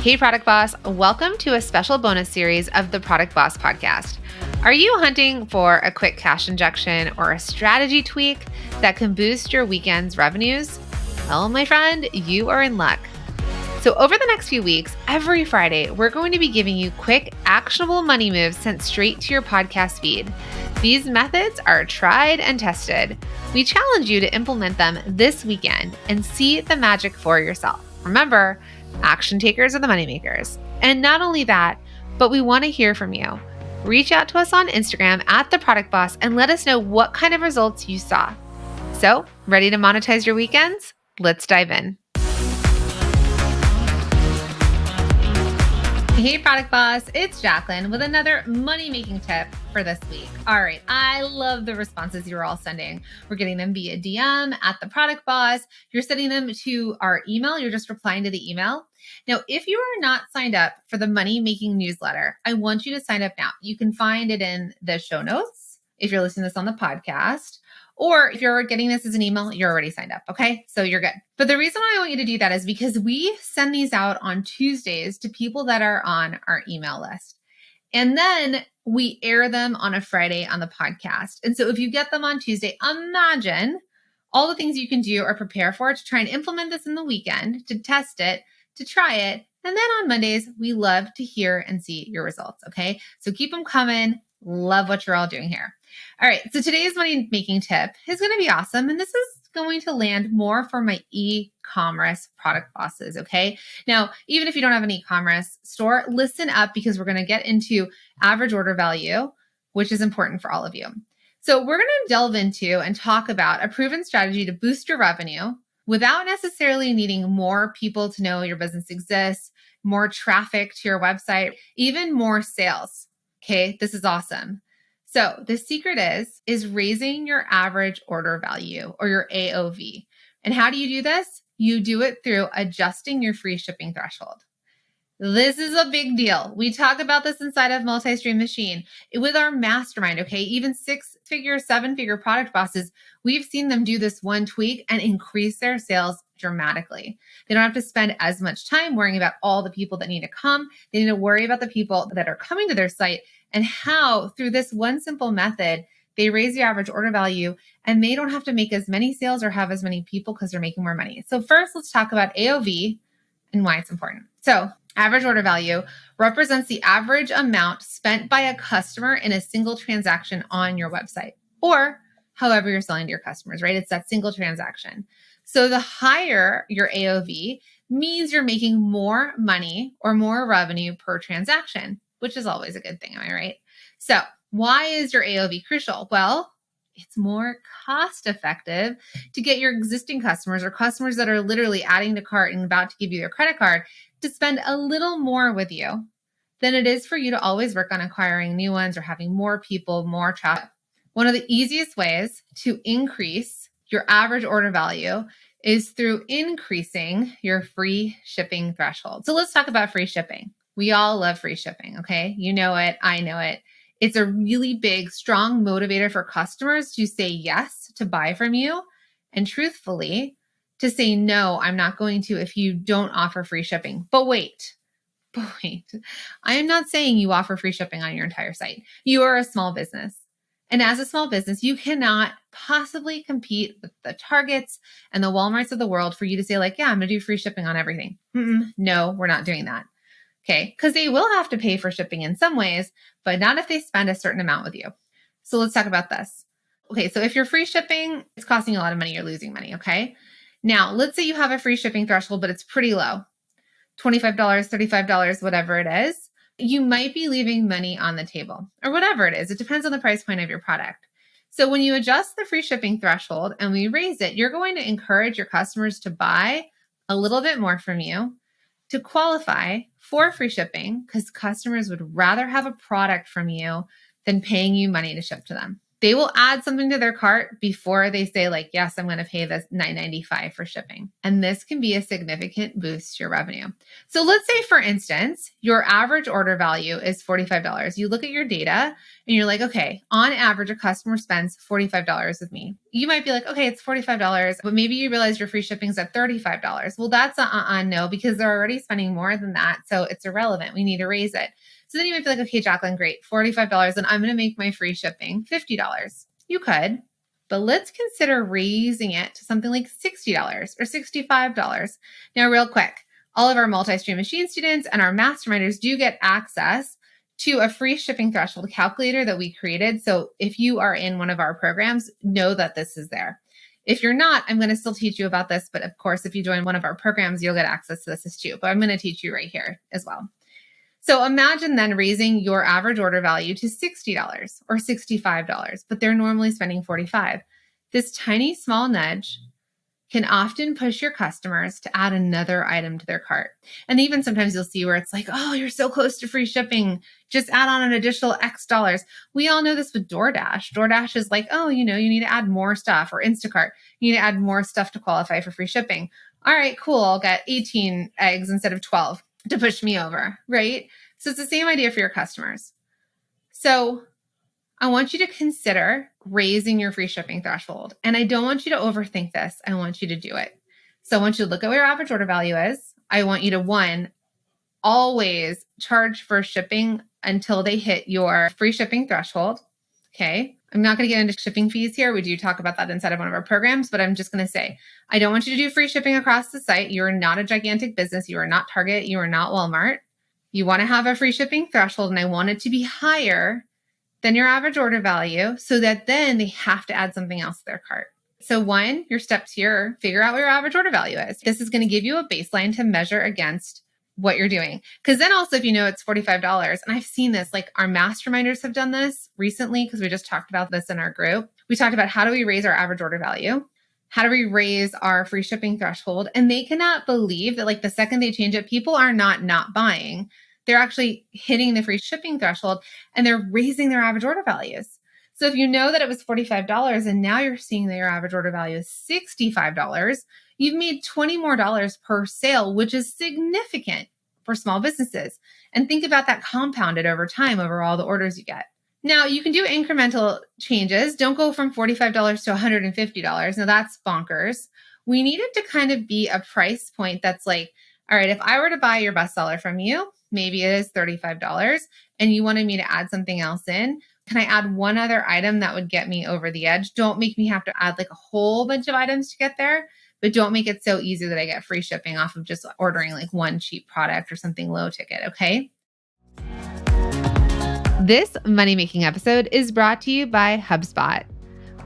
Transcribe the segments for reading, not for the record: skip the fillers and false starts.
Hey, Product Boss. Welcome to a special bonus series of the Product Boss podcast. Are you hunting for a quick cash injection or a strategy tweak that can boost your weekend's revenues? Well, my friend, you are in luck. So over the next few weeks, every Friday, we're going to be giving you quick, actionable money moves sent straight to your podcast feed. These methods are tried and tested. We challenge you to implement them this weekend and see the magic for yourself. Remember, action takers are the moneymakers. And not only that, but we want to hear from you. Reach out to us on Instagram at The Product Boss and let us know what kind of results you saw. So, ready to monetize your weekends? Let's dive in. Hey, Product Boss, it's Jacqueline with another money-making tip for this week. All right, I love the responses you're all sending. We're getting them via DM at The Product Boss. You're sending them to our email. You're just replying to the email. Now, if you are not signed up for the money-making newsletter, I want you to sign up now. You can find it in the show notes if you're listening to this on the podcast. Or if you're getting this as an email, you're already signed up, okay? So you're good. But the reason why I want you to do that is because we send these out on Tuesdays to people that are on our email list. And then we air them on a Friday on the podcast. And so if you get them on Tuesday, imagine all the things you can do or prepare for to try and implement this in the weekend, to test it, to try it. And then on Mondays, we love to hear and see your results, okay? So keep them coming. Love what you're all doing here. All right, so today's money making tip is going to be awesome. And this is going to land more for my e-commerce product bosses, okay? Now, even if you don't have an e-commerce store, listen up because we're going to get into average order value, which is important for all of you. So we're going to delve into and talk about a proven strategy to boost your revenue without necessarily needing more people to know your business exists, more traffic to your website, even more sales. Okay, this is awesome. So the secret is raising your average order value or your AOV. And how do you do this? You do it through adjusting your free shipping threshold. This is a big deal. We talk about this inside of Multi-Stream Machine with our mastermind, okay? Even 6-figure, 7-figure product bosses, we've seen them do this one tweak and increase their sales dramatically. They don't have to spend as much time worrying about all the people that need to come. They need to worry about the people that are coming to their site and how through this one simple method, they raise the average order value and they don't have to make as many sales or have as many people because they're making more money. So first, let's talk about AOV and why it's important. So average order value represents the average amount spent by a customer in a single transaction on your website or however you're selling to your customers, right? It's that single transaction. So the higher your AOV means you're making more money or more revenue per transaction, which is always a good thing, am I right? So why is your AOV crucial? Well, it's more cost effective to get your existing customers or customers that are literally adding to cart and about to give you their credit card to spend a little more with you than it is for you to always work on acquiring new ones or having more people, more traffic. One of the easiest ways to increase your average order value is through increasing your free shipping threshold. So let's talk about free shipping. We all love free shipping, okay? You know it, I know it. It's a really big, strong motivator for customers to say yes to buy from you and truthfully to say, no, I'm not going to if you don't offer free shipping. But wait, I am not saying you offer free shipping on your entire site. You are a small business. And as a small business, you cannot possibly compete with the Targets and the Walmarts of the world for you to say like, yeah, I'm going to do free shipping on everything. No, we're not doing that. Okay, because they will have to pay for shipping in some ways, but not if they spend a certain amount with you. So let's talk about this. Okay, so if you're free shipping, it's costing you a lot of money, you're losing money, okay? Now, let's say you have a free shipping threshold, but it's pretty low, $25, $35, whatever it is. You might be leaving money on the table or whatever it is. It depends on the price point of your product. So when you adjust the free shipping threshold and we raise it, you're going to encourage your customers to buy a little bit more from you to qualify for free shipping because customers would rather have a product from you than paying you money to ship to them. They will add something to their cart before they say like, yes, I'm going to pay this $9.95 for shipping. And this can be a significant boost to your revenue. So let's say, for instance, your average order value is $45. You look at your data and you're like, okay, on average, a customer spends $45 with me. You might be like, okay, it's $45, but maybe you realize your free shipping's at $35. Well, that's no, because they're already spending more than that. So it's irrelevant. We need to raise it. So then you might be like, okay, Jacqueline, great, $45, and I'm going to make my free shipping $50. You could, but let's consider raising it to something like $60 or $65. Now, real quick, all of our multi-stream machine students and our masterminders do get access to a free shipping threshold calculator that we created. So if you are in one of our programs, know that this is there. If you're not, I'm going to still teach you about this. But of course, if you join one of our programs, you'll get access to this too. But I'm going to teach you right here as well. So imagine then raising your average order value to $60 or $65, but they're normally spending $45. This tiny small nudge can often push your customers to add another item to their cart. And even sometimes you'll see where it's like, oh, you're so close to free shipping, just add on an additional X dollars. We all know this with DoorDash. DoorDash is like, oh, you need to add more stuff, or Instacart, you need to add more stuff to qualify for free shipping. All right, cool. I'll get 18 eggs instead of 12 to push me over, right? So it's the same idea for your customers. So I want you to consider raising your free shipping threshold. And I don't want you to overthink this. I want you to do it. So I want you to look at what your average order value is. I want you to, one, always charge for shipping until they hit your free shipping threshold. Okay. I'm not going to get into shipping fees here. We do talk about that inside of one of our programs, but I'm just going to say, I don't want you to do free shipping across the site. You are not a gigantic business. You are not Target. You are not Walmart. You want to have a free shipping threshold, and I want it to be higher than your average order value so that then they have to add something else to their cart. So one, your steps here, figure out what your average order value is. This is going to give you a baseline to measure against what you're doing. Because then also, if you know it's $45, and I've seen this, like our masterminders have done this recently, because we just talked about this in our group. We talked about how do we raise our average order value? How do we raise our free shipping threshold? And they cannot believe that like the second they change it, people are not buying. They're actually hitting the free shipping threshold and they're raising their average order values. So if you know that it was $45 and now you're seeing that your average order value is $65, you've made $20 more per sale, which is significant for small businesses. And think about that compounded over time over all the orders you get. Now, you can do incremental changes. Don't go from $45 to $150. Now, that's bonkers. We need it to kind of be a price point that's like, all right, if I were to buy your bestseller from you, maybe it is $35, and you wanted me to add something else in, can I add one other item that would get me over the edge? Don't make me have to add like a whole bunch of items to get there, but don't make it so easy that I get free shipping off of just ordering like one cheap product or something low ticket, okay? This money-making episode is brought to you by HubSpot.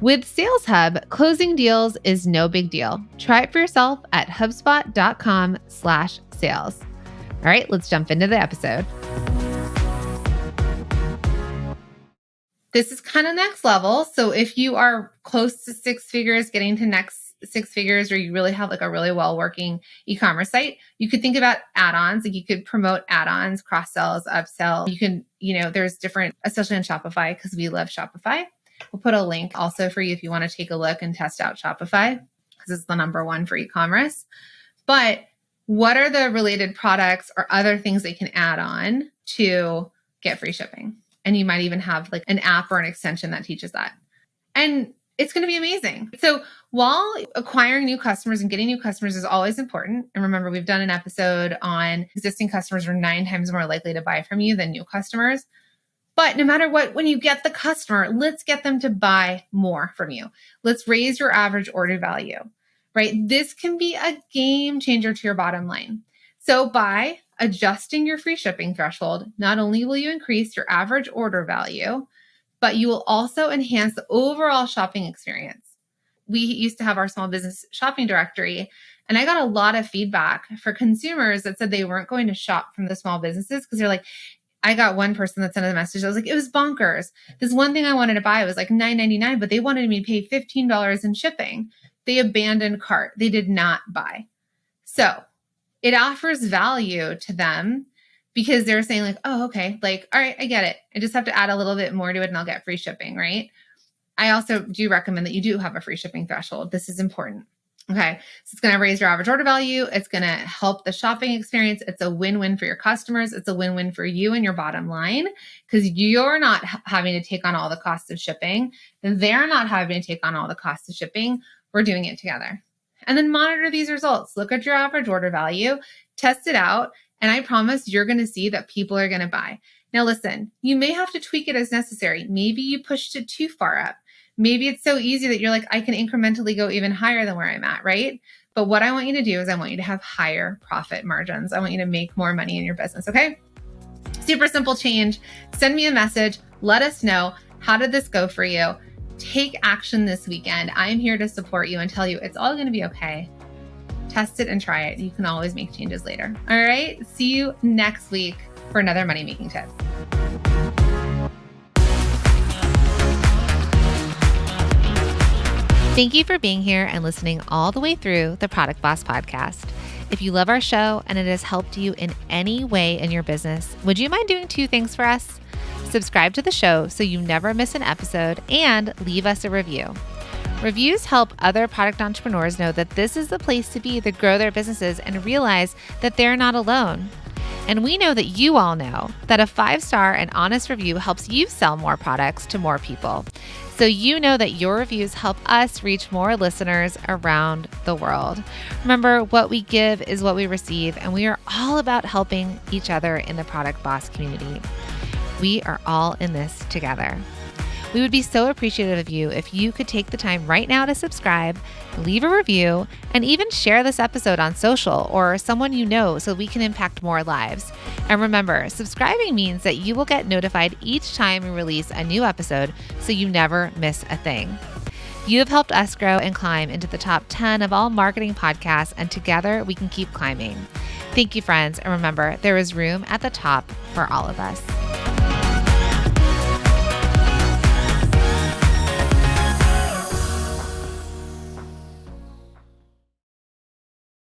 With Sales Hub, closing deals is no big deal. Try it for yourself at hubspot.com/sales. All right, let's jump into the episode. This is kind of next level. So if you are close to six figures, getting to next six figures, or you really have like a really well-working e-commerce site, you could think about add-ons. Like you could promote add-ons, cross-sells, upsell. You can, there's different, especially on Shopify, because we love Shopify. We'll put a link also for you if you want to take a look and test out Shopify, because it's the number one for e-commerce. But what are the related products or other things they can add on to get free shipping? And you might even have like an app or an extension that teaches that. And it's going to be amazing. So while acquiring new customers and getting new customers is always important, and remember, we've done an episode on existing customers are 9 times more likely to buy from you than new customers. But no matter what, when you get the customer, let's get them to buy more from you. Let's raise your average order value, right? This can be a game changer to your bottom line. So by adjusting your free shipping threshold, not only will you increase your average order value, but you will also enhance the overall shopping experience. We used to have our small business shopping directory, and I got a lot of feedback for consumers that said they weren't going to shop from the small businesses because they're like, I got one person that sent a message. I was like, it was bonkers. This one thing I wanted to buy was like $9.99, but they wanted me to pay $15 in shipping. They abandoned cart. They did not buy. So it offers value to them because they're saying like, oh, okay, like, all right, I get it. I just have to add a little bit more to it and I'll get free shipping, right? I also do recommend that you do have a free shipping threshold. This is important. Okay. So it's going to raise your average order value. It's going to help the shopping experience. It's a win-win for your customers. It's a win-win for you and your bottom line because you're not having to take on all the costs of shipping. They're not having to take on all the costs of shipping. We're doing it together. And then monitor these results. Look at your average order value, test it out, and I promise you're going to see that people are going to buy. Now, listen, you may have to tweak it as necessary. Maybe you pushed it too far up. Maybe it's so easy that you're like, I can incrementally go even higher than where I'm at, right? But what I want you to do is I want you to have higher profit margins. I want you to make more money in your business, okay? Super simple change. Send me a message. Let us know, how did this go for you? Take action this weekend. I'm here to support you and tell you it's all going to be okay. Test it and try it. You can always make changes later. All right. See you next week for another money making tip. Thank you for being here and listening all the way through the Product Boss podcast. If you love our show and it has helped you in any way in your business, would you mind doing 2 things for us? Subscribe to the show so you never miss an episode and leave us a review. Reviews help other product entrepreneurs know that this is the place to be to grow their businesses and realize that they're not alone. And we know that you all know that a 5-star and honest review helps you sell more products to more people. So you know that your reviews help us reach more listeners around the world. Remember, what we give is what we receive, and we are all about helping each other in the Product Boss community. We are all in this together. We would be so appreciative of you if you could take the time right now to subscribe, leave a review, and even share this episode on social or someone you know so we can impact more lives. And remember, subscribing means that you will get notified each time we release a new episode so you never miss a thing. You have helped us grow and climb into the top 10 of all marketing podcasts, and together we can keep climbing. Thank you, friends. And remember, there is room at the top for all of us.